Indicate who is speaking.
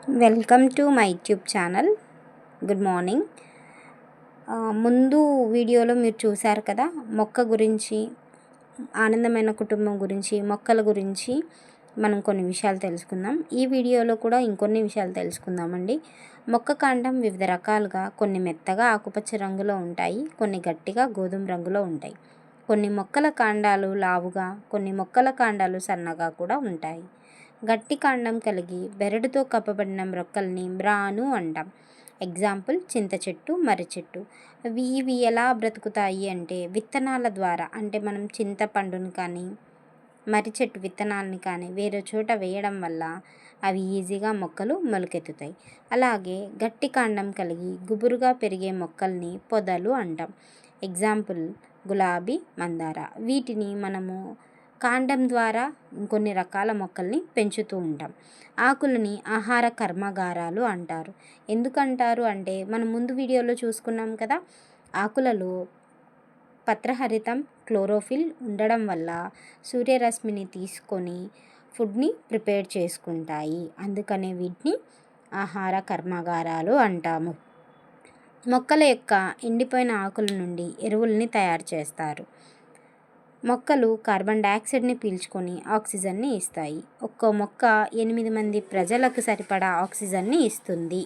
Speaker 1: Welcome to my YouTube channel. Good morning. ముందు వీడియోలో మీరు చూశారు కదా, మొక్క గురించి, ఆనందమైన కుటుంబం గురించి, మొక్కల గురించి మనం కొన్ని విషయాలు తెలుసుకుందాం. ఈ వీడియోలో కూడా ఇంకొన్ని విషయాలు తెలుసుకుందామండి. మొక్క కాండం వివిధ రకాలుగా, కొన్ని మెత్తగా ఆకుపచ్చ రంగులో ఉంటాయి, కొన్ని గట్టిగా గోధుమ రంగులో ఉంటాయి. కొన్ని మొక్కల కాండాలు లావుగా, కొన్ని మొక్కల కాండాలు సన్నగా కూడా ఉంటాయి. గట్టి కాండం కలిగి బెరడుతో కప్పబడిన మొక్కల్ని బ్రాను అంటాం. ఎగ్జాంపుల్ చింత చెట్టు, మర్రి చెట్టు. ఇవి ఎలా బ్రతుకుతాయి అంటే విత్తనాల ద్వారా. అంటే మనం చింతపండుని కానీ మర్రి చెట్టు విత్తనాలని కానీ వేరే చోట వేయడం వల్ల అవి ఈజీగా మొక్కలు మొలకెత్తుతాయి. అలాగే గట్టి కాండం కలిగి గుబురుగా పెరిగే మొక్కల్ని పొదలు అంటాం. ఎగ్జాంపుల్ గులాబీ, మందార. వీటిని మనము కాండం ద్వారా కొన్ని రకాల మొక్కల్ని పెంచుతూ ఉంటాం. ఆకులని ఆహార కర్మాగారాలు అంటారు. ఎందుకంటారు అంటే మనం ముందు వీడియోలో చూసుకున్నాం కదా, ఆకులలో పత్రహరితం, క్లోరోఫిల్ ఉండడం వల్ల సూర్యరశ్మిని తీసుకొని ఫుడ్ని ప్రిపేర్ చేసుకుంటాయి. అందుకనే వీటిని ఆహార కర్మాగారాలు అంటాము. మొక్కల యొక్క ఎండిపోయిన ఆకుల నుండి ఎరువుల్ని తయారు చేస్తారు. మొక్కలు కార్బన్ డైఆక్సైడ్ని పీల్చుకొని ఆక్సిజన్ని ఇస్తాయి. ఒక్కో మొక్క 8 మంది ప్రజలకు సరిపడా ఆక్సిజన్ని ఇస్తుంది.